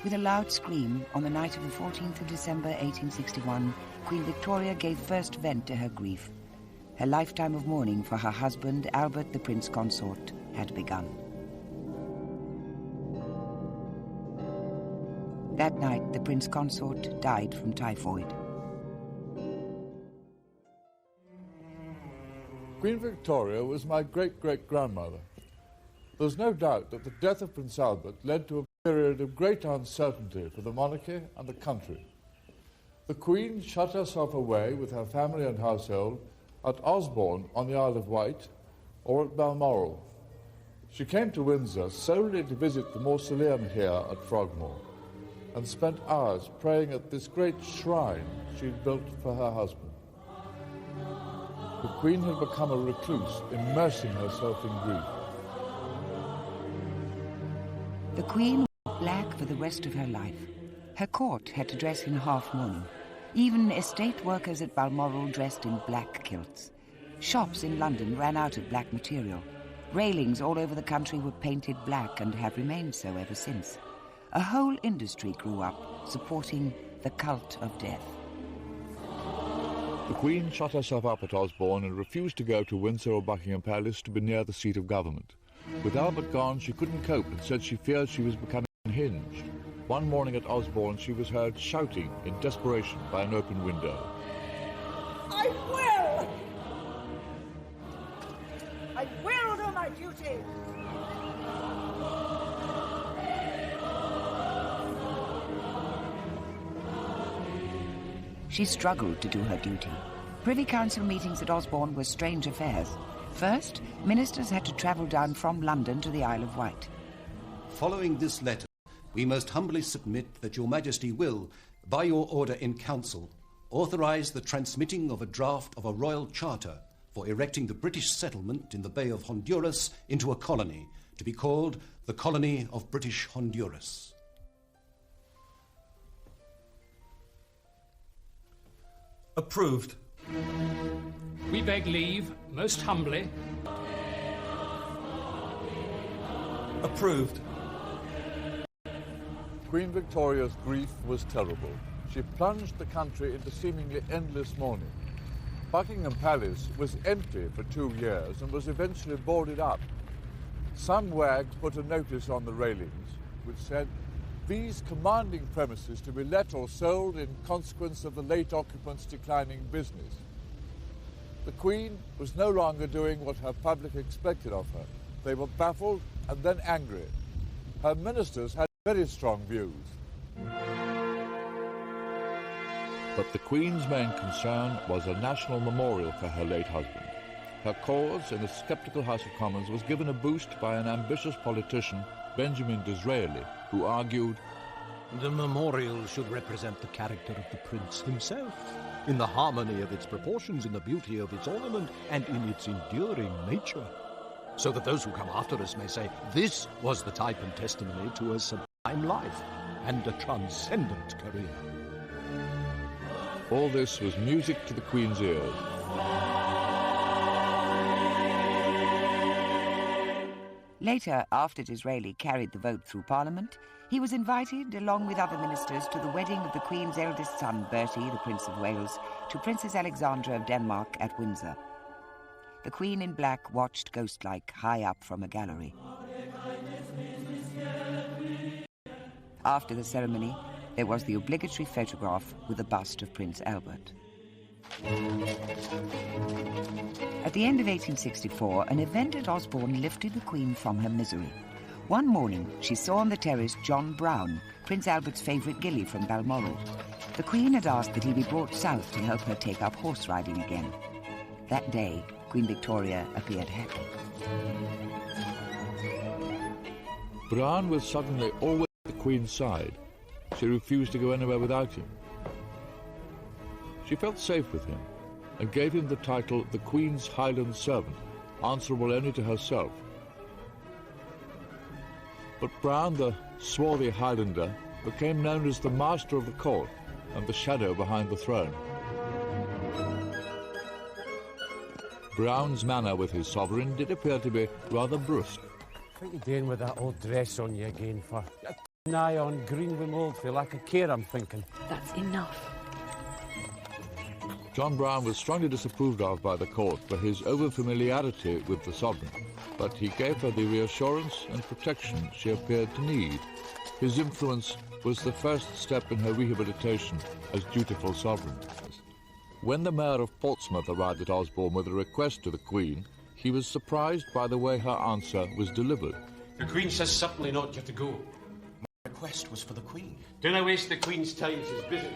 With a loud scream, on the night of the 14th of December 1861, Queen Victoria gave first vent to her grief. Her lifetime of mourning for her husband, Albert the Prince Consort, had begun. That night, the Prince Consort died from typhoid. Queen Victoria was my great-great-grandmother. There's no doubt that the death of Prince Albert led to a period of great uncertainty for the monarchy and the country. The Queen shut herself away with her family and household at Osborne on the Isle of Wight or at Balmoral. She came to Windsor solely to visit the mausoleum here at Frogmore and spent hours praying at this great shrine she'd built for her husband. The Queen had become a recluse, immersing herself in grief. The Queen wore black for the rest of her life. Her court had to dress in half-mourning. Even estate workers at Balmoral dressed in black kilts. Shops in London ran out of black material. Railings all over the country were painted black and have remained so ever since. A whole industry grew up, supporting the cult of death. The Queen shut herself up at Osborne and refused to go to Windsor or Buckingham Palace to be near the seat of government. With Albert gone, she couldn't cope and said she feared she was becoming unhinged. One morning at Osborne, she was heard shouting in desperation by an open window. I will! I will do my duty! She struggled to do her duty. Privy Council meetings at Osborne were strange affairs. First, ministers had to travel down from London to the Isle of Wight. Following this letter, we most humbly submit that your Majesty will, by your order in council, authorise the transmitting of a draft of a royal charter for erecting the British settlement in the Bay of Honduras into a colony, to be called the Colony of British Honduras. Approved. We beg leave, most humbly. Approved. Queen Victoria's grief was terrible. She plunged the country into seemingly endless mourning. Buckingham Palace was empty for 2 years and was eventually boarded up. Some wag put a notice on the railings which said, "These commanding premises to be let or sold in consequence of the late occupants' declining business." The Queen was no longer doing what her public expected of her. They were baffled and then angry. Her ministers had very strong views. But the Queen's main concern was a national memorial for her late husband. Her cause in the sceptical House of Commons was given a boost by an ambitious politician, Benjamin Disraeli, who argued, "The memorial should represent the character of the prince himself, in the harmony of its proportions, in the beauty of its ornament, and in its enduring nature, so that those who come after us may say, this was the type and testimony to a sublime life and a transcendent career." All this was music to the Queen's ears. Later, after Disraeli carried the vote through Parliament, he was invited, along with other ministers, to the wedding of the Queen's eldest son, Bertie, the Prince of Wales, to Princess Alexandra of Denmark at Windsor. The Queen in black watched ghost-like high up from a gallery. After the ceremony, there was the obligatory photograph with the bust of Prince Albert. At the end of 1864, an event at Osborne lifted the Queen from her misery. One morning, she saw on the terrace John Brown, Prince Albert's favourite gillie from Balmoral. The Queen had asked that he be brought south to help her take up horse riding again. That day, Queen Victoria appeared happy. Brown was suddenly always at the Queen's side. She refused to go anywhere without him. She felt safe with him and gave him the title the Queen's Highland Servant, answerable only to herself. But Brown, the swarthy Highlander, became known as the master of the court and the shadow behind the throne. Brown's manner with his sovereign did appear to be rather brusque. What are you doing with that old dress on you again for? nigh on Greenwim for like a care, I'm thinking. That's enough. John Browne was strongly disapproved of by the court for his over-familiarity with the sovereign, but he gave her the reassurance and protection she appeared to need. His influence was the first step in her rehabilitation as dutiful sovereign. When the Mayor of Portsmouth arrived at Osborne with a request to the Queen, he was surprised by the way her answer was delivered. The Queen says certainly not, you have to go. My request was for the Queen. Do not waste the Queen's time, she's busy.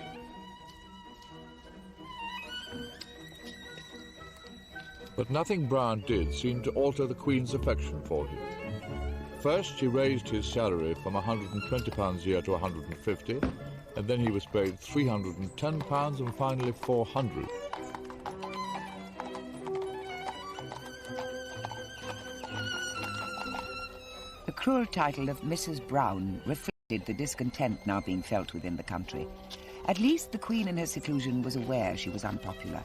But nothing Browne did seemed to alter the Queen's affection for him. First, she raised his salary from £120 a year to £150, and then he was paid £310 and finally £400. The cruel title of Mrs. Browne reflected the discontent now being felt within the country. At least the Queen in her seclusion was aware she was unpopular.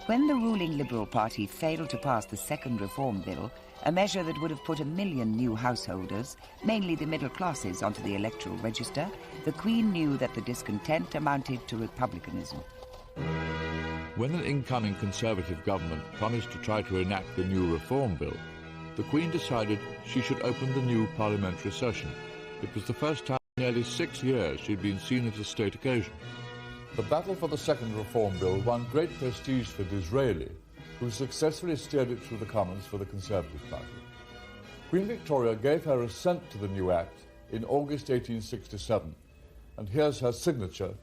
When the ruling Liberal Party failed to pass the second Reform Bill, a measure that would have put 1 million new householders, mainly the middle classes, onto the electoral register, the Queen knew that the discontent amounted to republicanism. When an incoming Conservative government promised to try to enact the new Reform Bill, the Queen decided she should open the new parliamentary session. It was the first time in nearly 6 years she'd been seen at a state occasion. The battle for the second Reform Bill won great prestige for Disraeli, who successfully steered it through the Commons for the Conservative Party. Queen Victoria gave her assent to the new Act in August 1867, and here's her signature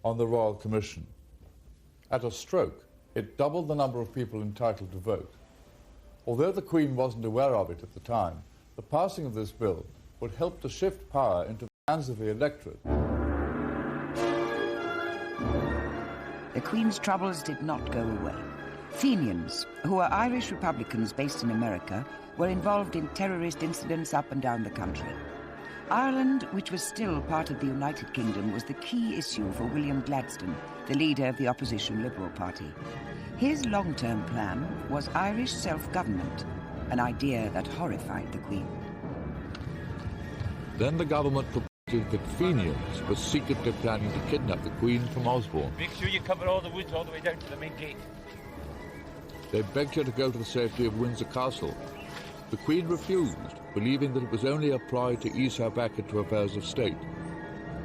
on the Royal Commission. At a stroke, it doubled the number of people entitled to vote. Although the Queen wasn't aware of it at the time, the passing of this bill would help to shift power into the hands of the electorate. The Queen's troubles did not go away. Fenians, who were Irish Republicans based in America, were involved in terrorist incidents up and down the country. Ireland, which was still part of the United Kingdom, was the key issue for William Gladstone, the leader of the opposition Liberal Party. His long-term plan was Irish self-government, an idea that horrified the Queen. Then the government proposed that Fenians were secretly planning to kidnap the Queen from Osborne. Make sure you cover all the woods all the way down to the main gate. They begged her to go to the safety of Windsor Castle. The Queen refused, believing that it was only a ploy to ease her back into affairs of state.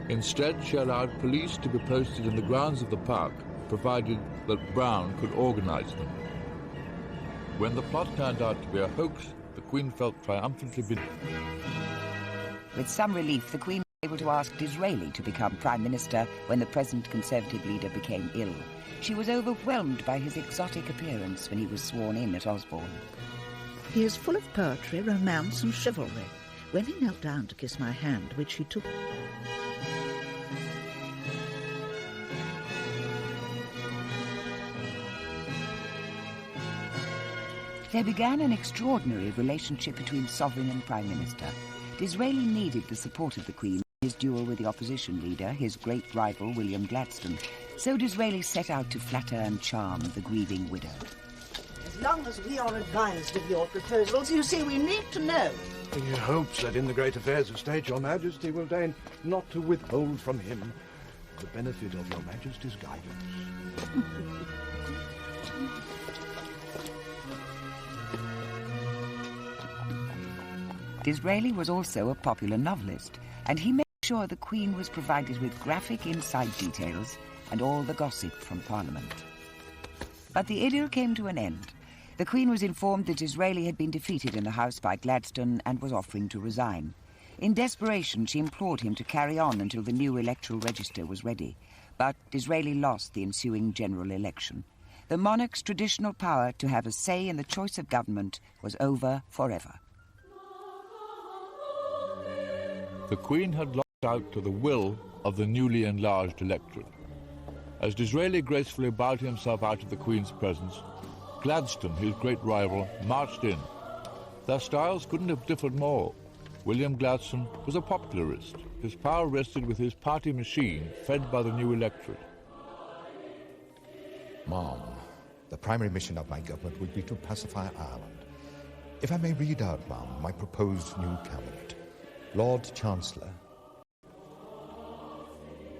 Instead, she allowed police to be posted in the grounds of the park, provided that Browne could organise them. When the plot turned out to be a hoax, the Queen felt triumphantly vindicated. With some relief, the Queen was able to ask Disraeli to become Prime Minister when the present Conservative leader became ill. She was overwhelmed by his exotic appearance when he was sworn in at Osborne. He is full of poetry, romance and chivalry. When he knelt down to kiss my hand, which he took... There began an extraordinary relationship between Sovereign and Prime Minister. Disraeli needed the support of the Queen in his duel with the opposition leader, his great rival William Gladstone. So Disraeli set out to flatter and charm the grieving widow. As long as we are advised of your proposals, you see, we need to know. He hopes that in the great affairs of state your Majesty will deign not to withhold from him the benefit of your Majesty's guidance. Disraeli was also a popular novelist, and he made sure the Queen was provided with graphic inside details and all the gossip from Parliament. But the idyll came to an end. The Queen was informed that Disraeli had been defeated in the House by Gladstone and was offering to resign. In desperation, she implored him to carry on until the new electoral register was ready. But Disraeli lost the ensuing general election. The monarch's traditional power to have a say in the choice of government was over forever. The Queen had lost out to the will of the newly enlarged electorate. As Disraeli gracefully bowed himself out of the Queen's presence, Gladstone, his great rival, marched in. Their styles couldn't have differed more. William Gladstone was a popularist. His power rested with his party machine, fed by the new electorate. Ma'am, the primary mission of my government would be to pacify Ireland. If I may read out, ma'am, my proposed new cabinet. Lord Chancellor,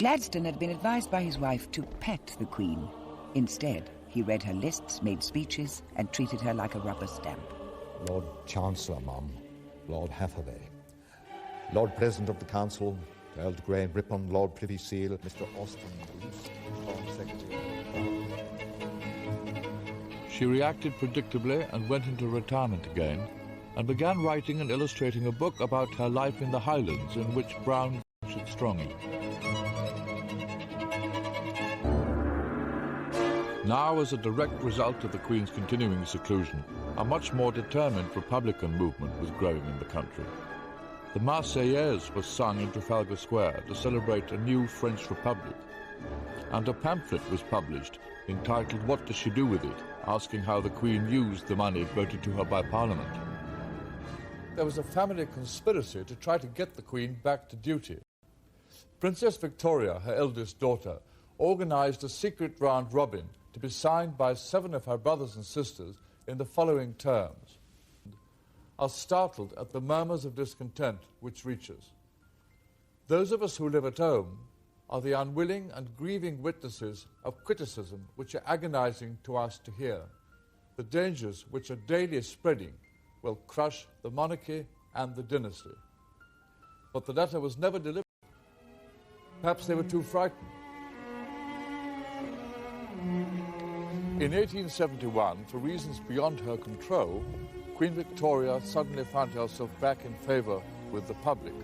Gladstone had been advised by his wife to pet the Queen. Instead, he read her lists, made speeches, and treated her like a rubber stamp. Lord Chancellor, Mum, Lord Hathaway, Lord President of the Council, Earl Grey and Ripon, Lord Privy Seal, Mr. Austin Bruce, Foreign Secretary. She reacted predictably and went into retirement again, and began writing and illustrating a book about her life in the Highlands, in which Brown featured strongly. Now, as a direct result of the Queen's continuing seclusion, a much more determined Republican movement was growing in the country. The Marseillaise was sung in Trafalgar Square to celebrate a new French Republic, and a pamphlet was published entitled "What Does She Do With It?", asking how the Queen used the money voted to her by Parliament. There was a family conspiracy to try to get the Queen back to duty. Princess Victoria, her eldest daughter, organised a secret round robin to be signed by 7 of her brothers and sisters in the following terms: "Are startled at the murmurs of discontent which reach us. Those of us who live at home are the unwilling and grieving witnesses of criticism which are agonizing to us to hear. The dangers which are daily spreading will crush the monarchy and the dynasty." But the letter was never delivered. Perhaps they were too frightened. In 1871, for reasons beyond her control, Queen Victoria suddenly found herself back in favour with the public.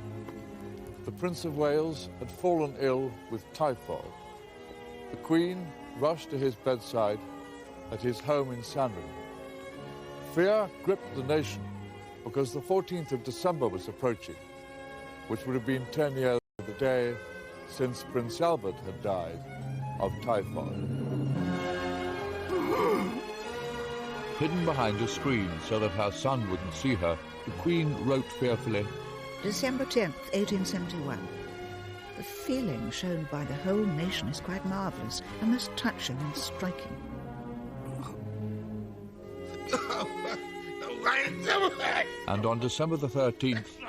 The Prince of Wales had fallen ill with typhoid. The Queen rushed to his bedside at his home in Sandringham. Fear gripped the nation because the 14th of December was approaching, which would have been 10 years to the day since Prince Albert had died of typhoid. Hidden behind a screen so that her son wouldn't see her, the Queen wrote fearfully, December 10th, 1871. The feeling shown by the whole nation is quite marvellous and most touching and striking. And on December the 13th...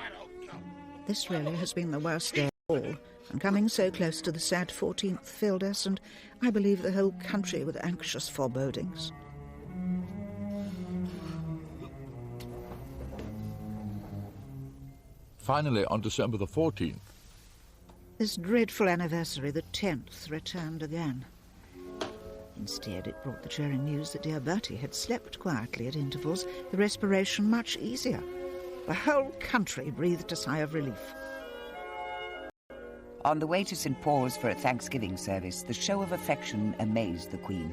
This really has been the worst day of all, and coming so close to the sad 14th filled us, and I believe the whole country, with anxious forebodings. Finally, on December the 14th... This dreadful anniversary, the 10th, returned again. Instead, it brought the cheering news that dear Bertie had slept quietly at intervals, the respiration much easier. The whole country breathed a sigh of relief. On the way to St. Paul's for a Thanksgiving service, the show of affection amazed the Queen.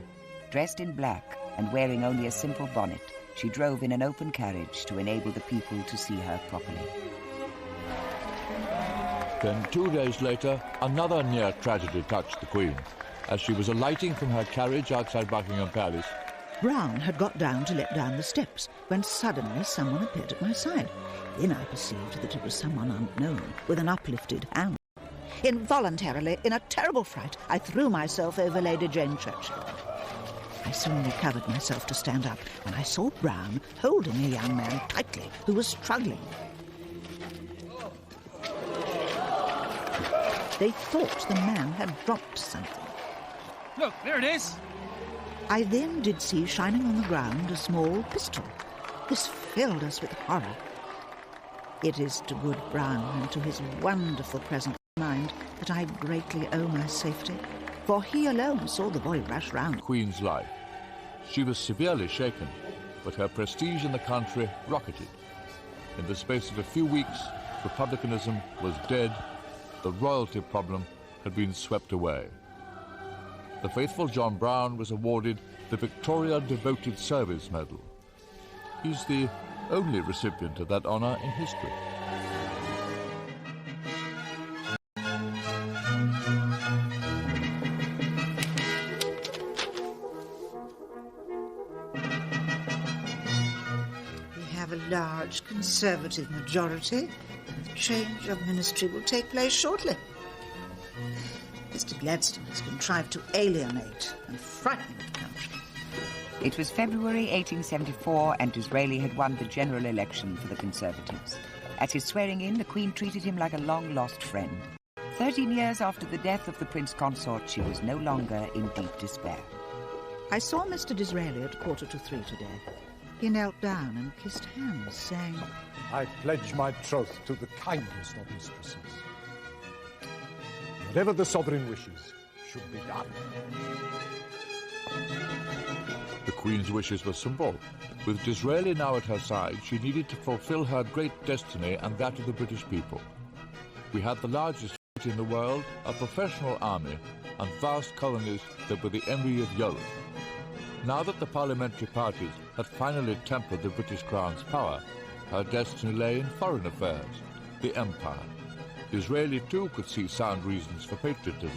Dressed in black and wearing only a simple bonnet, she drove in an open carriage to enable the people to see her properly. Then 2 days later, another near tragedy touched the Queen. As she was alighting from her carriage outside Buckingham Palace, Brown had got down to let down the steps when suddenly someone appeared at my side. Then I perceived that it was someone unknown with an uplifted hand. Involuntarily, in a terrible fright, I threw myself over Lady Jane Churchill. I soon recovered myself to stand up, and I saw Brown holding a young man tightly who was struggling. They thought the man had dropped something. Look, there it is. I then did see shining on the ground a small pistol. This filled us with horror. It is to good Brown and to his wonderful presence of mind that I greatly owe my safety, for he alone saw the boy rush round. Queen's life. She was severely shaken, but her prestige in the country rocketed. In the space of a few weeks, republicanism was dead. The royalty problem had been swept away. The faithful John Brown was awarded the Victoria Devoted Service Medal. He's the only recipient of that honour in history. We have a large Conservative majority. The change of ministry will take place shortly. Mr. Gladstone has contrived to alienate and frighten the country. It was February 1874, and Disraeli had won the general election for the Conservatives. At his swearing-in, the Queen treated him like a long-lost friend. 13 years after the death of the Prince Consort, she was no longer in deep despair. I saw Mr. Disraeli at 2:45 today. He knelt down and kissed hands, saying, I pledge my troth to the kindest of mistresses. Whatever the sovereign wishes should be done. The Queen's wishes were simple. With Disraeli now at her side, she needed to fulfill her great destiny and that of the British people. We had the largest fleet in the world, a professional army, and vast colonies that were the envy of Europe. Now that the parliamentary parties had finally tempered the British Crown's power, her destiny lay in foreign affairs, the Empire. Disraeli too could see sound reasons for patriotism.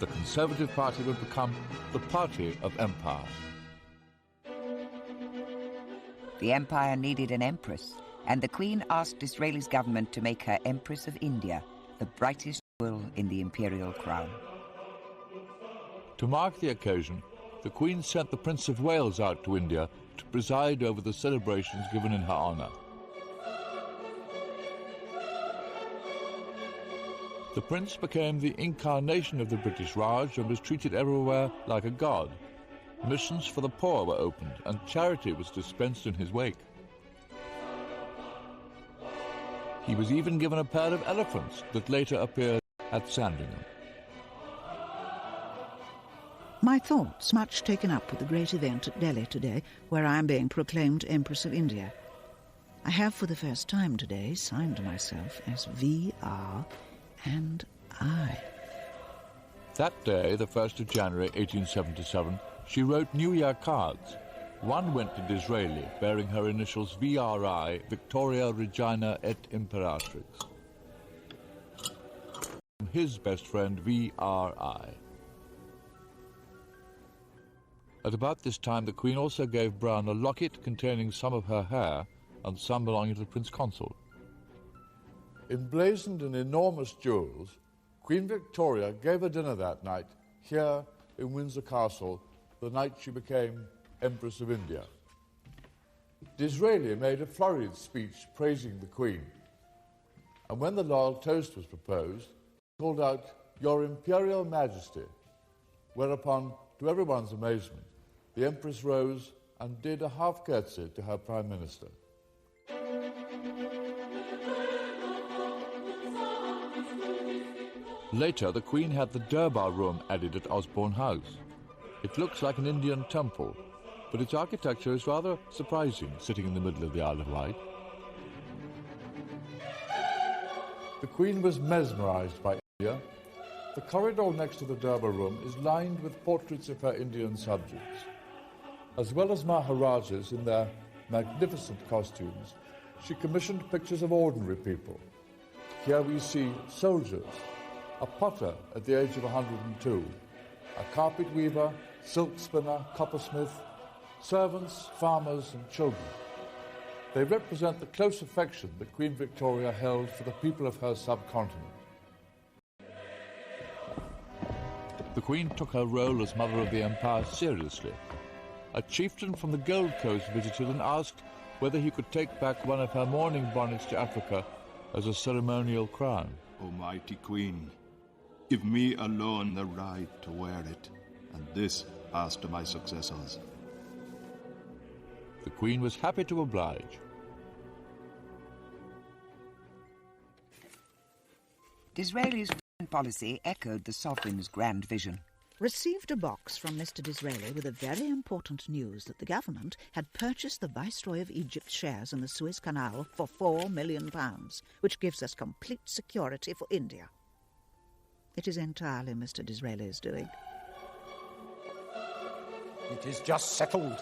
The Conservative Party would become the party of empire. The Empire needed an empress, and the Queen asked Disraeli's government to make her Empress of India, the brightest jewel in the imperial crown. To mark the occasion, the Queen sent the Prince of Wales out to India to preside over the celebrations given in her honour. The Prince became the incarnation of the British Raj and was treated everywhere like a god. Missions for the poor were opened and charity was dispensed in his wake. He was even given a pair of elephants that later appeared at Sandringham. My thoughts much taken up with the great event at Delhi today, where I am being proclaimed Empress of India. I have for the first time today signed myself as V.R. and I. That day, the 1st of January 1877, she wrote New Year cards. One went to Disraeli, bearing her initials V.R.I., Victoria Regina et Imperatrix. His best friend, V.R.I. At about this time, the Queen also gave Brown a locket containing some of her hair and some belonging to the Prince Consort. Emblazoned in enormous jewels, Queen Victoria gave a dinner that night here in Windsor Castle, the night she became Empress of India. Disraeli made a flurried speech praising the Queen, and when the loyal toast was proposed, he called out, "Your Imperial Majesty," whereupon, to everyone's amazement, the Empress rose and did a half curtsy to her Prime Minister. Later, the Queen had the Durbar Room added at Osborne House. It looks like an Indian temple, but its architecture is rather surprising, sitting in the middle of the Isle of Wight. The Queen was mesmerised by India. The corridor next to the Durbar Room is lined with portraits of her Indian subjects. As well as Maharajas in their magnificent costumes, she commissioned pictures of ordinary people. Here we see soldiers, a potter at the age of 102, a carpet weaver, silk spinner, coppersmith, servants, farmers and children. They represent the close affection that Queen Victoria held for the people of her subcontinent. The Queen took her role as Mother of the Empire seriously. A chieftain from the Gold Coast visited and asked whether he could take back one of her mourning bonnets to Africa as a ceremonial crown. O mighty Queen, give me alone the right to wear it, and this pass to my successors. The Queen was happy to oblige. Disraeli's foreign policy echoed the sovereign's grand vision. Received a box from Mr. Disraeli with a very important news that the government had purchased the Viceroy of Egypt's shares in the Suez Canal for £4 million, which gives us complete security for India. It is entirely Mr. Disraeli's doing. It is just settled.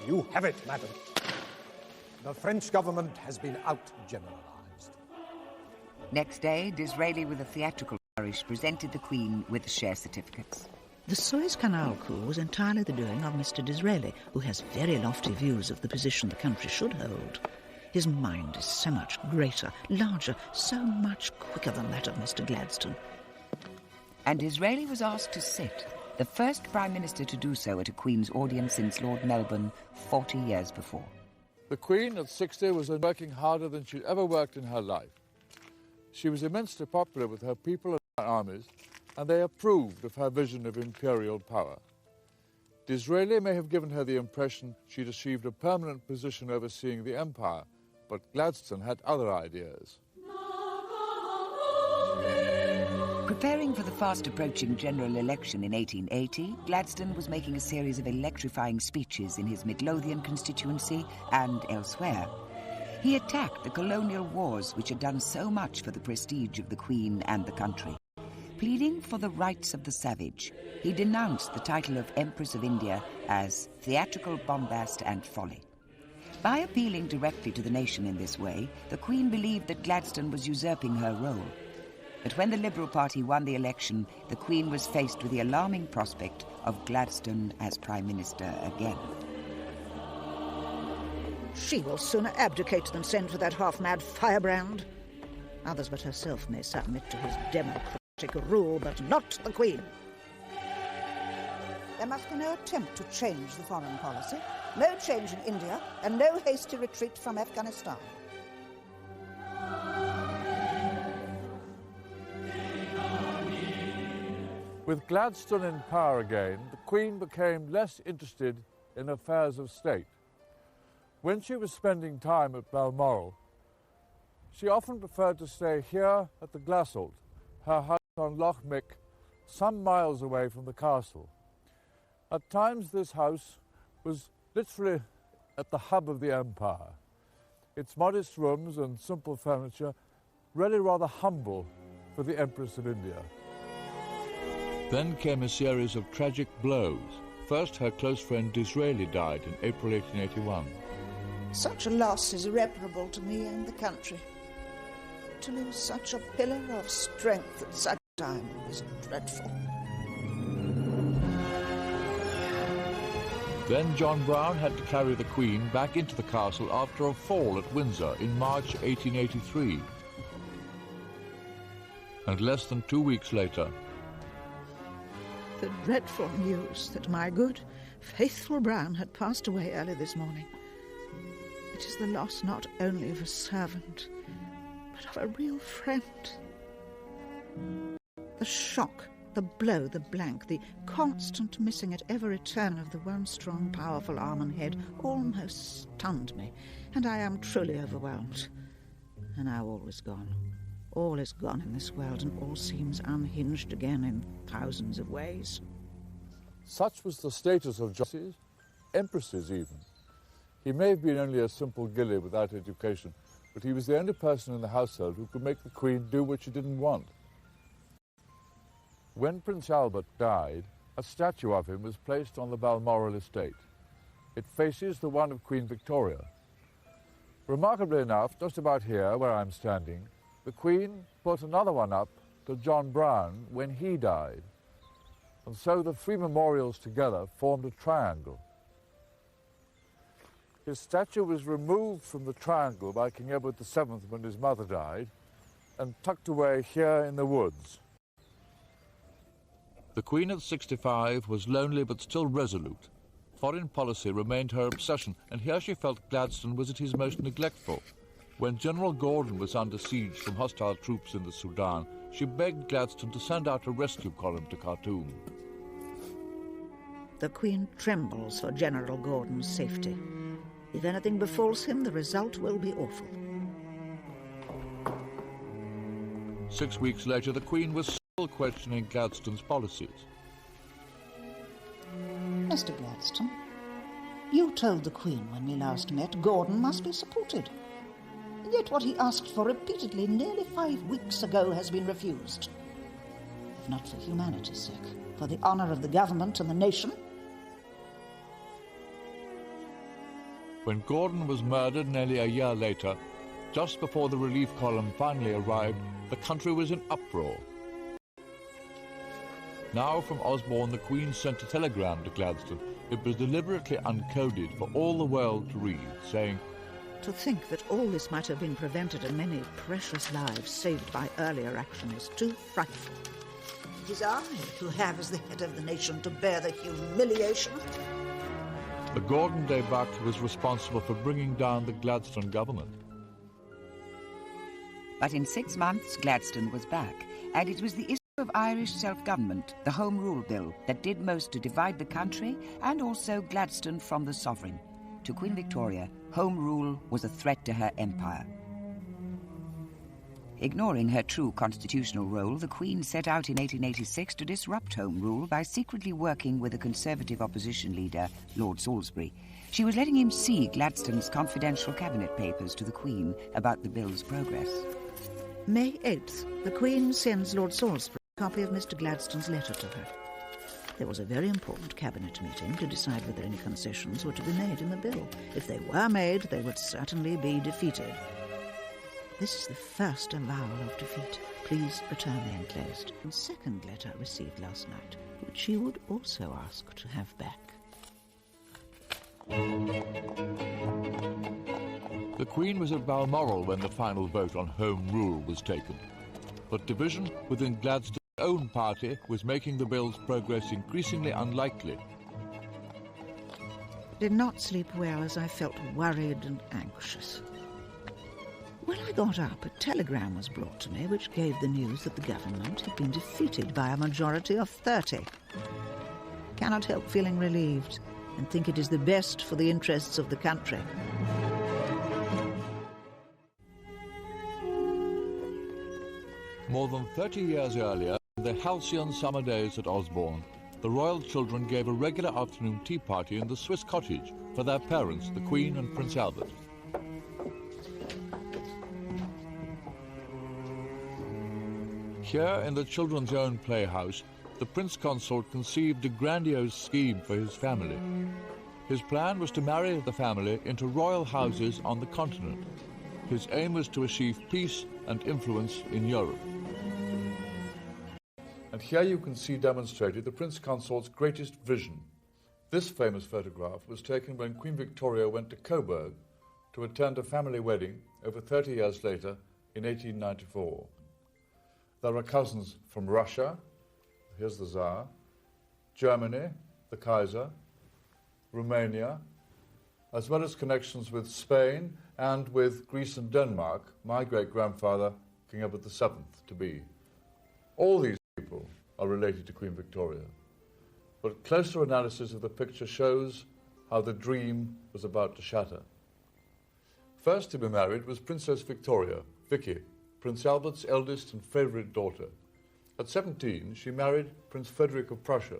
You have it, madam. The French government has been out-generalised. Next day, Disraeli, with a theatrical flourish, presented the Queen with the share certificates. The Suez Canal coup was entirely the doing of Mr. Disraeli, who has very lofty views of the position the country should hold. His mind is so much greater, larger, so much quicker than that of Mr. Gladstone. And Disraeli was asked to sit, the first Prime Minister to do so at a Queen's audience since Lord Melbourne 40 years before. The Queen at 60 was working harder than she'd ever worked in her life. She was immensely popular with her people armies, and they approved of her vision of imperial power. Disraeli may have given her the impression she'd achieved a permanent position overseeing the empire, but Gladstone had other ideas. Preparing for the fast-approaching general election in 1880, Gladstone was making a series of electrifying speeches in his Midlothian constituency and elsewhere. He attacked the colonial wars which had done so much for the prestige of the Queen and the country. Pleading for the rights of the savage, he denounced the title of Empress of India as theatrical bombast and folly. By appealing directly to the nation in this way, the Queen believed that Gladstone was usurping her role. But when the Liberal Party won the election, the Queen was faced with the alarming prospect of Gladstone as Prime Minister again. She will sooner abdicate than send for that half-mad firebrand. Others but herself may submit to his democratic rule, but not the Queen. There must be no attempt to change the foreign policy, no change in India, and no hasty retreat from Afghanistan. With Gladstone in power again, the Queen became less interested in affairs of state. When she was spending time at Balmoral, she often preferred to stay here at the Glassholt, her house on Loch Mick, some miles away from the castle. At times this house was literally at the hub of the empire. Its modest rooms and simple furniture really rather humble for the Empress of India. Then came a series of tragic blows. First, her close friend Disraeli died in April 1881. Such a loss is irreparable to me and the country. To lose such a pillar of strength at such a time is dreadful. Then John Brown had to carry the Queen back into the castle after a fall at Windsor in March 1883. And less than 2 weeks later, the dreadful news that my good, faithful Brown had passed away early this morning. It is the loss not only of a servant, but of a real friend. The shock, the blow, the blank, the constant missing at every turn of the one strong, powerful arm and head almost stunned me, and I am truly overwhelmed. And now all is gone. All is gone in this world, and all seems unhinged again in thousands of ways. Such was the status of John, empresses even. He may have been only a simple gilly without education, but he was the only person in the household who could make the Queen do what she didn't want. When Prince Albert died, a statue of him was placed on the Balmoral estate. It faces the one of Queen Victoria. Remarkably enough, just about here, where I'm standing, the Queen put another one up to John Brown when he died. And so the three memorials together formed a triangle. His statue was removed from the triangle by King Edward VII when his mother died and tucked away here in the woods. The Queen at 65 was lonely but still resolute. Foreign policy remained her obsession, and here she felt Gladstone was at his most neglectful. When General Gordon was under siege from hostile troops in the Sudan, she begged Gladstone to send out a rescue column to Khartoum. The Queen trembles for General Gordon's safety. If anything befalls him, the result will be awful. 6 weeks later, the Queen was still questioning Gladstone's policies. Mr. Gladstone, you told the Queen when we last met Gordon must be supported. Yet what he asked for repeatedly nearly 5 weeks ago has been refused. If not for humanity's sake, for the honour of the government and the nation. When Gordon was murdered nearly a year later, just before the relief column finally arrived, the country was in uproar. Now from Osborne, the Queen sent a telegram to Gladstone. It was deliberately uncoded for all the world to read, saying, To think that all this might have been prevented and many precious lives saved by earlier action is too frightful. It is I who have, as the head of the nation, to bear the humiliation. The Gordon débâcle was responsible for bringing down the Gladstone government. But in 6 months, Gladstone was back, and it was the of Irish self-government, the Home Rule Bill, that did most to divide the country, and also Gladstone from the sovereign. To Queen Victoria, Home Rule was a threat to her empire. Ignoring her true constitutional role, the Queen set out in 1886 to disrupt Home Rule by secretly working with a Conservative opposition leader, Lord Salisbury. She was letting him see Gladstone's confidential cabinet papers to the Queen about the bill's progress. May 8th, the Queen sends Lord Salisbury a copy of Mr. Gladstone's letter to her. There was a very important cabinet meeting to decide whether any concessions were to be made in the bill. If they were made, they would certainly be defeated. This is the first avowal of defeat. Please return the enclosed. The second letter received last night, which she would also ask to have back. The Queen was at Balmoral when the final vote on Home Rule was taken. But division within Gladstone's own party was making the bill's progress increasingly unlikely. Did not sleep well as I felt worried and anxious. When I got up, a telegram was brought to me which gave the news that the government had been defeated by a majority of 30. Cannot help feeling relieved and think it is the best for the interests of the country. More than 30 years earlier, in the halcyon summer days at Osborne, the royal children gave a regular afternoon tea party in the Swiss cottage for their parents, the Queen and Prince Albert. Here, in the children's own playhouse, the Prince Consort conceived a grandiose scheme for his family. His plan was to marry the family into royal houses on the continent. His aim was to achieve peace and influence in Europe. And here you can see demonstrated the Prince Consort's greatest vision. This famous photograph was taken when Queen Victoria went to Coburg to attend a family wedding over 30 years later in 1894. There are cousins from Russia, here's the Tsar, Germany, the Kaiser, Romania, as well as connections with Spain and with Greece and Denmark, my great-grandfather, King Edward VII, to be. All these people are related to Queen Victoria, but closer analysis of the picture shows how the dream was about to shatter. First to be married was Princess Victoria, Vicky, Prince Albert's eldest and favourite daughter. At 17, she married Prince Frederick of Prussia.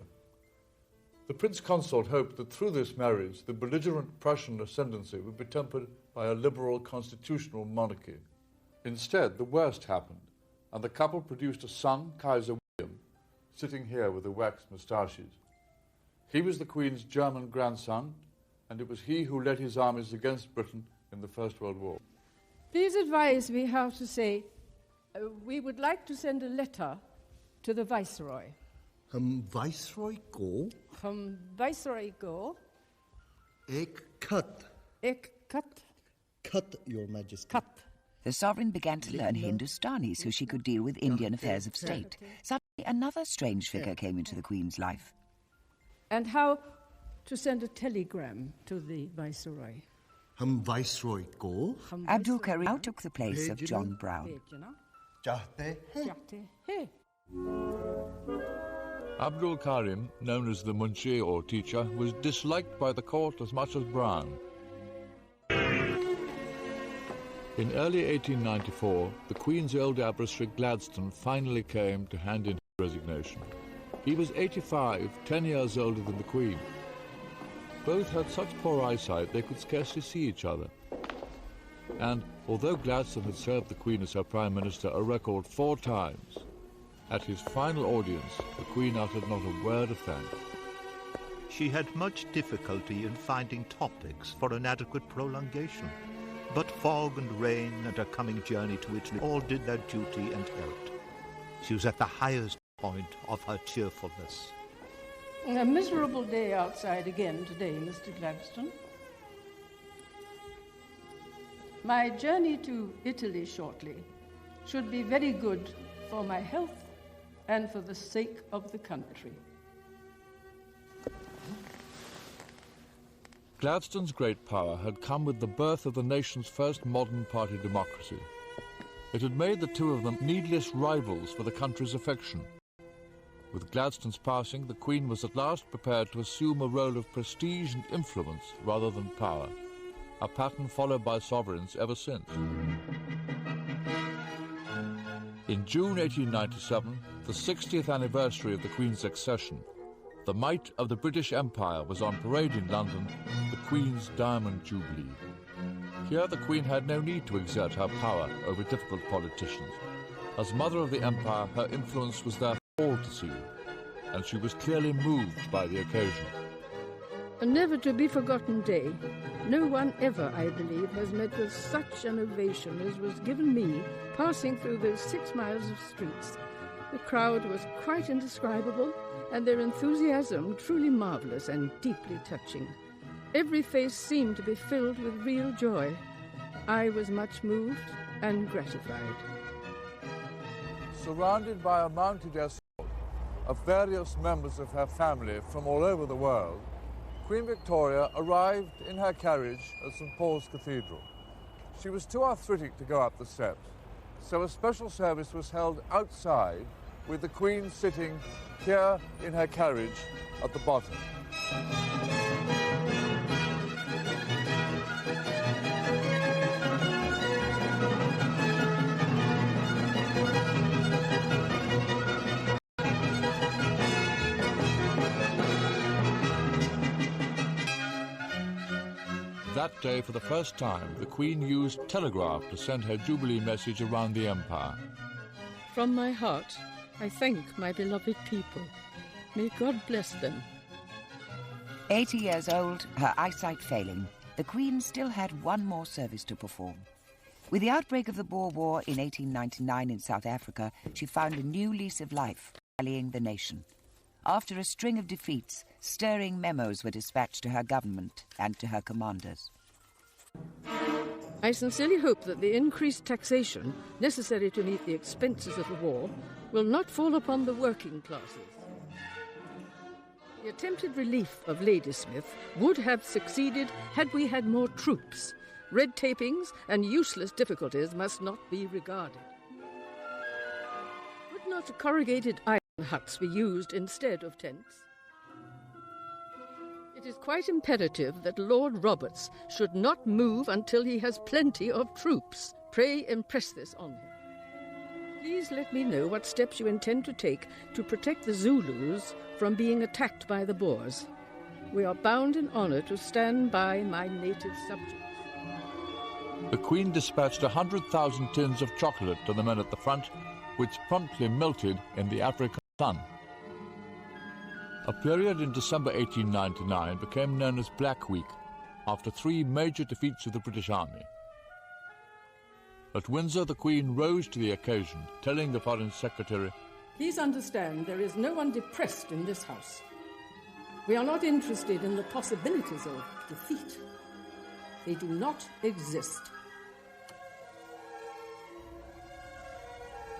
The Prince Consort hoped that through this marriage, the belligerent Prussian ascendancy would be tempered by a liberal constitutional monarchy. Instead, the worst happened, and the couple produced a son, Kaiser William, sitting here with the waxed moustaches. He was the Queen's German grandson, and it was he who led his armies against Britain in the First World War. Please advise me how to say, we would like to send a letter to the Viceroy. Viceroy go? Viceroy go. Ek cut. Ek cut. Cut, Your Majesty. Cut. The sovereign began to learn Hindustani so she could deal with Indian affairs of state. Suddenly, another strange figure came into the Queen's life. And how to send a telegram to the Viceroy. Viceroy go? Abdul Karim now took the place of John Brown. Abdul Karim, known as the Munshi or teacher, was disliked by the court as much as Brown. In early 1894, the Queen's old adversary Gladstone finally came to hand in his resignation. He was 85, 10 years older than the Queen. Both had such poor eyesight they could scarcely see each other. And although Gladstone had served the Queen as her Prime Minister a record 4 times, at his final audience, the Queen uttered not a word of thanks. She had much difficulty in finding topics for an adequate prolongation, but fog and rain and her coming journey to Italy all did their duty and helped. She was at the highest point of her cheerfulness. A miserable day outside again today, Mr. Gladstone. My journey to Italy shortly should be very good for my health and for the sake of the country. Gladstone's great power had come with the birth of the nation's first modern party democracy. It had made the two of them needless rivals for the country's affection. With Gladstone's passing, the Queen was at last prepared to assume a role of prestige and influence rather than power, a pattern followed by sovereigns ever since. In June 1897, the 60th anniversary of the Queen's accession, the might of the British Empire was on parade in London, the Queen's Diamond Jubilee. Here the Queen had no need to exert her power over difficult politicians. As Mother of the Empire, her influence was there for all to see, and she was clearly moved by the occasion. A never-to-be-forgotten day. No one ever, I believe, has met with such an ovation as was given me passing through those 6 miles of streets. The crowd was quite indescribable, and their enthusiasm truly marvellous and deeply touching. Every face seemed to be filled with real joy. I was much moved and gratified. Surrounded by a mounted escort of various members of her family from all over the world, Queen Victoria arrived in her carriage at St. Paul's Cathedral. She was too arthritic to go up the steps, so a special service was held outside with the Queen sitting here in her carriage at the bottom. That day, for the first time, the Queen used telegraph to send her Jubilee message around the Empire. From my heart, I thank my beloved people. May God bless them. 80 years old, her eyesight failing, the Queen still had one more service to perform. With the outbreak of the Boer War in 1899 in South Africa, she found a new lease of life, rallying the nation. After a string of defeats, stirring memos were dispatched to her government and to her commanders. I sincerely hope that the increased taxation necessary to meet the expenses of the war will not fall upon the working classes. The attempted relief of Ladysmith would have succeeded had we had more troops. Red tapings and useless difficulties must not be regarded. Would not corrugated iron huts be used instead of tents? It is quite imperative that Lord Roberts should not move until he has plenty of troops. Pray impress this on him. Please let me know what steps you intend to take to protect the Zulus from being attacked by the Boers. We are bound in honour to stand by my native subjects. The Queen dispatched 100,000 tins of chocolate to the men at the front, which promptly melted in the African sun. A period in December 1899 became known as Black Week, after 3 major defeats of the British Army. At Windsor, the Queen rose to the occasion, telling the Foreign Secretary, Please understand there is no one depressed in this house. We are not interested in the possibilities of defeat. They do not exist.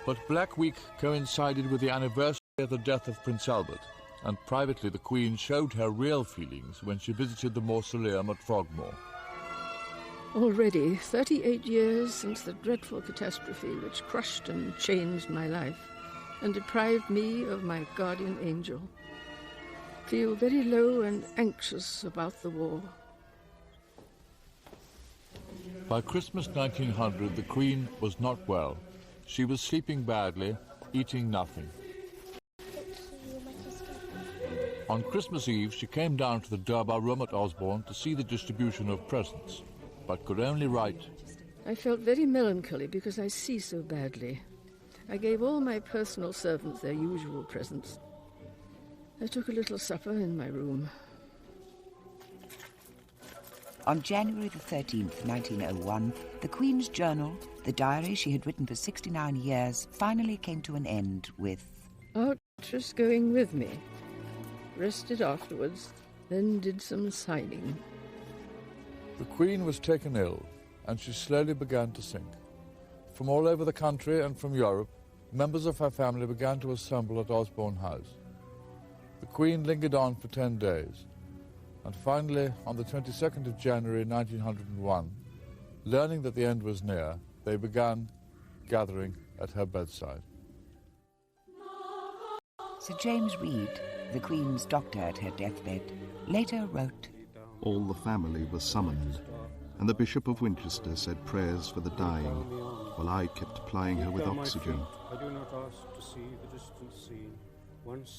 But Black Week coincided with the anniversary of the death of Prince Albert, and privately the Queen showed her real feelings when she visited the mausoleum at Frogmore. Already 38 years since the dreadful catastrophe which crushed and changed my life and deprived me of my guardian angel. Feel very low and anxious about the war. By Christmas 1900, the Queen was not well. She was sleeping badly, eating nothing. On Christmas Eve, she came down to the Durbar room at Osborne to see the distribution of presents, but could only write, I felt very melancholy because I see so badly. I gave all my personal servants their usual presents. I took a little supper in my room. On January the 13th, 1901, the Queen's journal, the diary she had written for 69 years, finally came to an end with, Artress going with me. Rested afterwards, then did some signing. The Queen was taken ill, and she slowly began to sink. From all over the country and from Europe, members of her family began to assemble at Osborne House. The Queen lingered on for 10 days, and finally, on the 22nd of January 1901, learning that the end was near, they began gathering at her bedside. Sir James Reed, the Queen's doctor at her deathbed, later wrote, All the family was summoned, and the Bishop of Winchester said prayers for the dying, while I kept plying her with oxygen.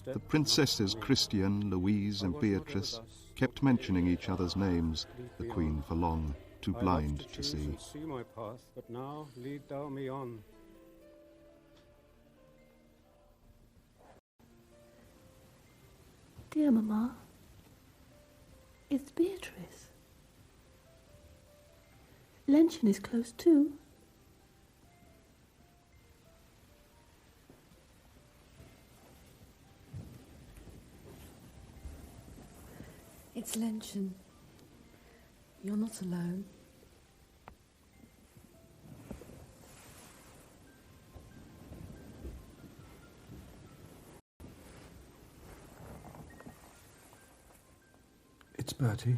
The princesses Christian, Louise and Beatrice kept mentioning each other's names, the Queen for long, too blind to see. My path, but now lead thou me on. Dear Mamma, it's Beatrice. Lenten is close too. It's Lenten. You're not alone. It's Bertie.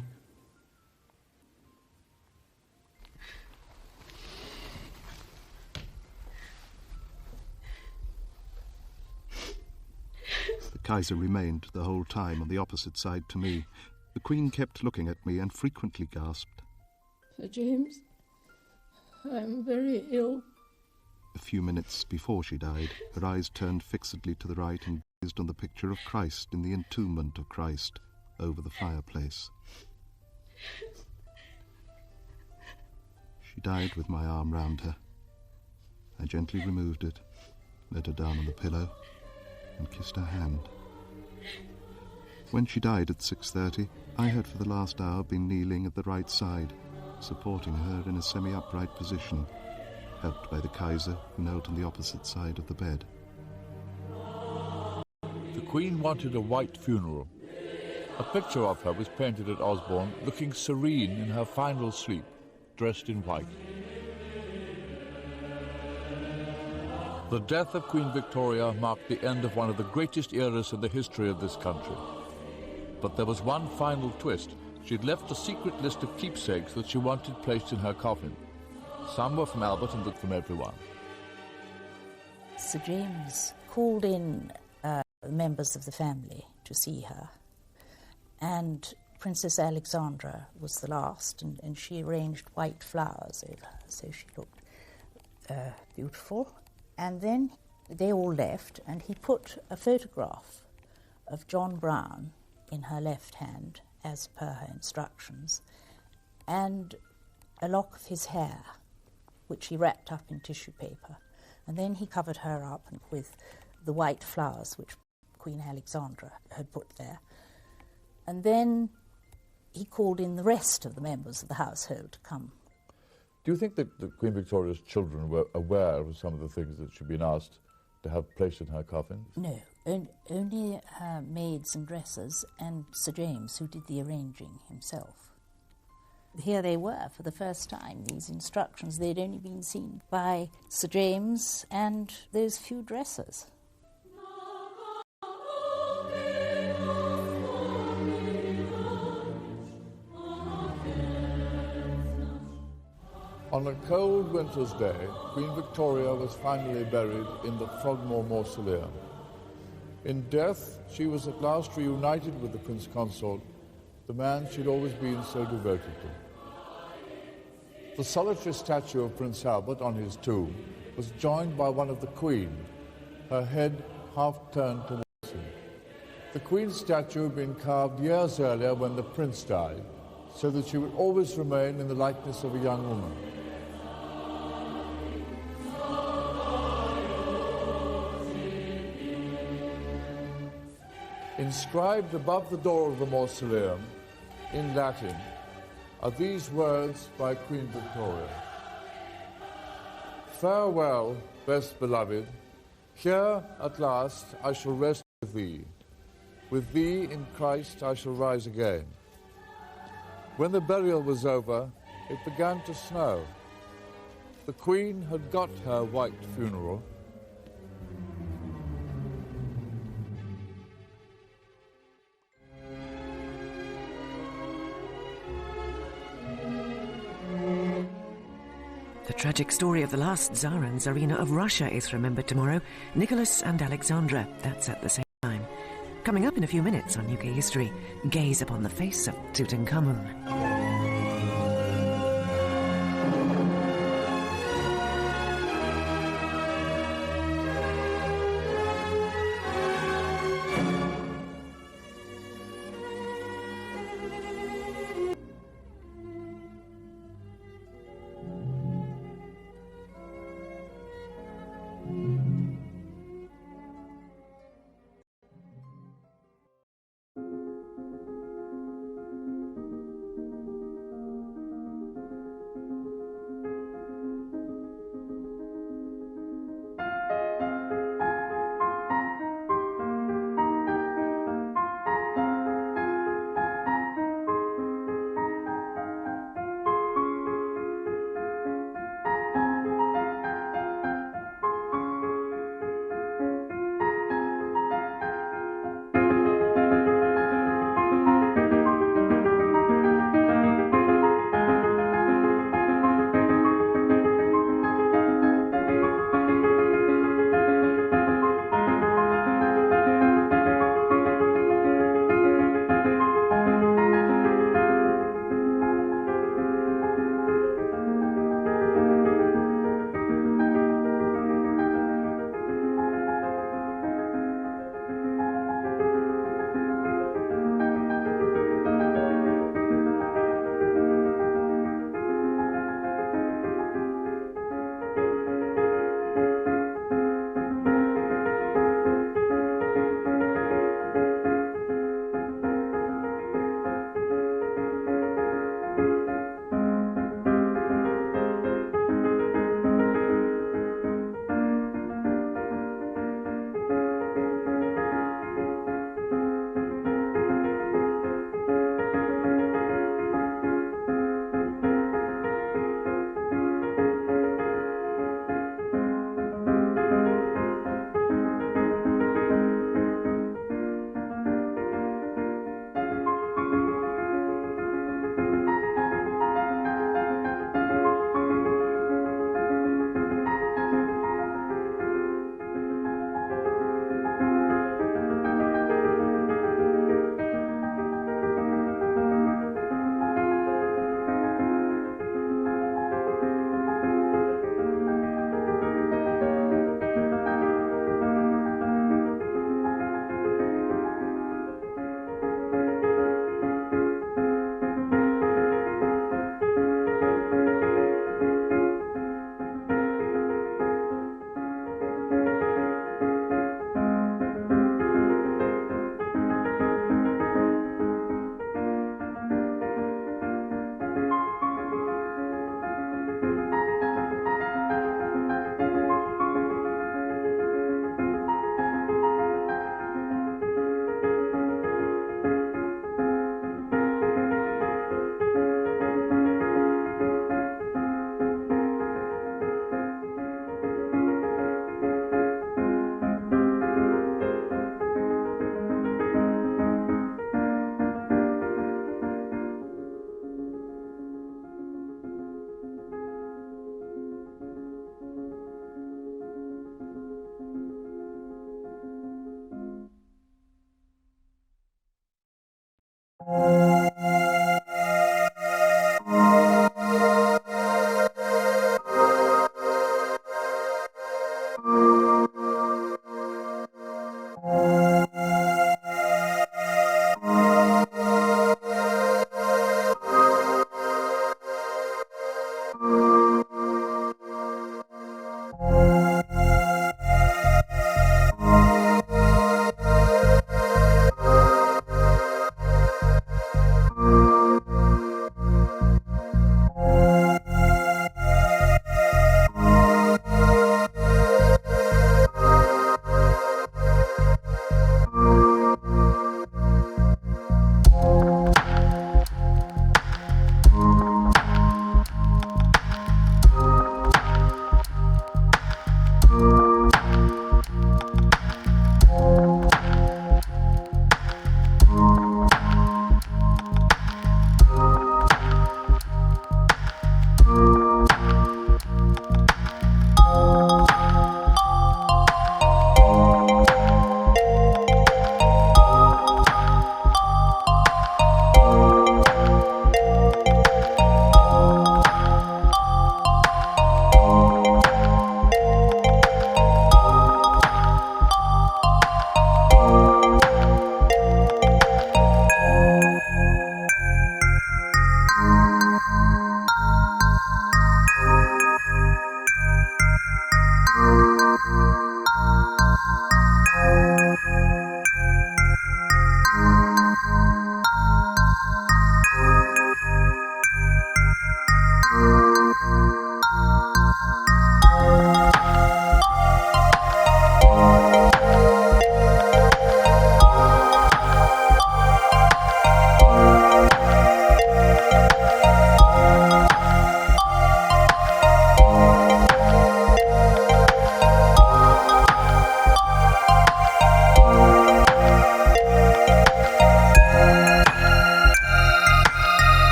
The Kaiser remained the whole time on the opposite side to me. The Queen kept looking at me and frequently gasped. Sir James, I'm very ill. A few minutes before she died, her eyes turned fixedly to the right and gazed on the picture of Christ in the entombment of Christ over the fireplace. She died with my arm round her. I gently removed it, let her down on the pillow, and kissed her hand. When she died at 6:30, I had for the last hour been kneeling at the right side, supporting her in a semi-upright position, helped by the Kaiser, who knelt on the opposite side of the bed. The Queen wanted a white funeral. A picture of her was painted at Osborne, looking serene in her final sleep, dressed in white. The death of Queen Victoria marked the end of one of the greatest eras in the history of this country. But there was one final twist. She'd left a secret list of keepsakes that she wanted placed in her coffin. Some were from Albert and from everyone. Sir James called in members of the family to see her, and Princess Alexandra was the last, and she arranged white flowers over her, so she looked beautiful. And then they all left, and he put a photograph of John Brown in her left hand, as per her instructions, and a lock of his hair, which he wrapped up in tissue paper. And then he covered her up with the white flowers which Queen Alexandra had put there. And then he called in the rest of the members of the household to come. Do you think that Queen Victoria's children were aware of some of the things that she'd been asked to have placed in her coffin? No, only her maids and dressers and Sir James, who did the arranging himself. Here they were for the first time, these instructions. They'd only been seen by Sir James and those few dressers. On a cold winter's day, Queen Victoria was finally buried in the Frogmore Mausoleum. In death, she was at last reunited with the Prince Consort, the man she'd always been so devoted to. The solitary statue of Prince Albert on his tomb was joined by one of the Queen, her head half turned towards him. The Queen's statue had been carved years earlier when the Prince died, so that she would always remain in the likeness of a young woman. Inscribed above the door of the mausoleum, in Latin, are these words by Queen Victoria. Farewell, best beloved. Here, at last, I shall rest with thee. With thee in Christ I shall rise again. When the burial was over, it began to snow. The Queen had got her white funeral. The tragic story of the last Tsar and Tsarina of Russia is remembered tomorrow. Nicholas and Alexandra, that's at the same time. Coming up in a few minutes on UK History, gaze upon the face of Tutankhamun.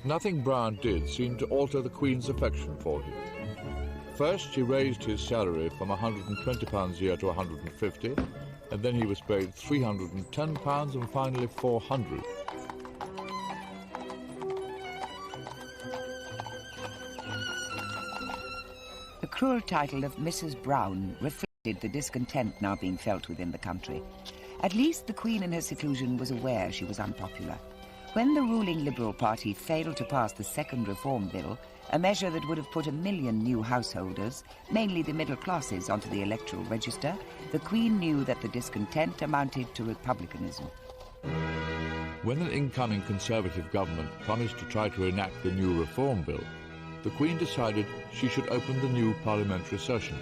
But nothing Browne did seemed to alter the Queen's affection for him. First, she raised his salary from £120 a year to £150, and then he was paid £310 and finally £400. The cruel title of Mrs. Browne reflected the discontent now being felt within the country. At least the Queen in her seclusion was aware she was unpopular. When the ruling Liberal Party failed to pass the Second Reform Bill, a measure that would have put 1 million new householders, mainly the middle classes, onto the electoral register, the Queen knew that the discontent amounted to republicanism. When an incoming Conservative government promised to try to enact the new Reform Bill, the Queen decided she should open the new parliamentary session.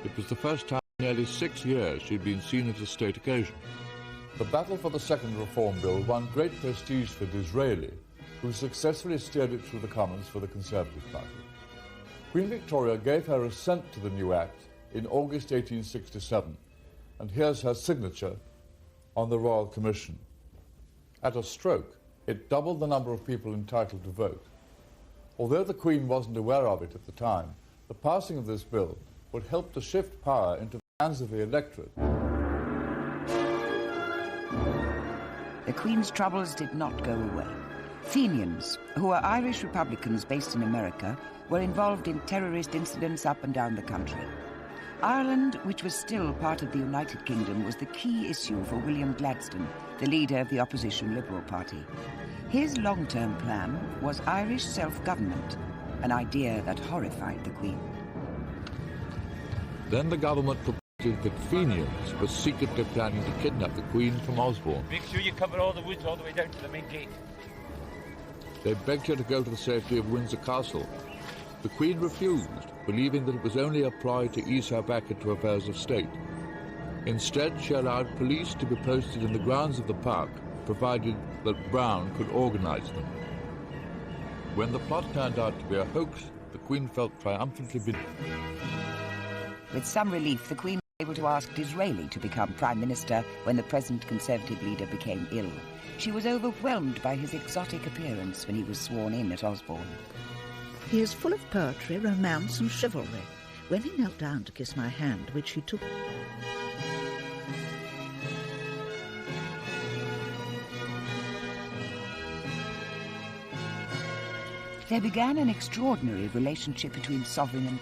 It was the first time in nearly 6 years she'd been seen at a state occasion. The battle for the Second Reform Bill won great prestige for Disraeli, who successfully steered it through the Commons for the Conservative Party. Queen Victoria gave her assent to the new Act in August 1867, and here's her signature on the Royal Commission. At a stroke, it doubled the number of people entitled to vote. Although the Queen wasn't aware of it at the time, the passing of this bill would help to shift power into the hands of the electorate. The Queen's troubles did not go away. Fenians, who were Irish Republicans based in America, were involved in terrorist incidents up and down the country. Ireland, which was still part of the United Kingdom, was the key issue for William Gladstone, the leader of the opposition Liberal Party. His long-term plan was Irish self-government, an idea that horrified the Queen. Then the government proposed that Fenians were secretly planning to kidnap the Queen from Osborne. Make sure you cover all the woods all the way down to the main gate. They begged her to go to the safety of Windsor Castle. The Queen refused, believing that it was only a ploy to ease her back into affairs of state. Instead, she allowed police to be posted in the grounds of the park, provided that Browne could organise them. When the plot turned out to be a hoax, the Queen felt triumphantly vindicated. With some relief, the Queen was able to ask Disraeli to become Prime Minister when the present Conservative leader became ill. She was overwhelmed by his exotic appearance when he was sworn in at Osborne. He is full of poetry, romance and chivalry. When he knelt down to kiss my hand, which he took... There began an extraordinary relationship between sovereign and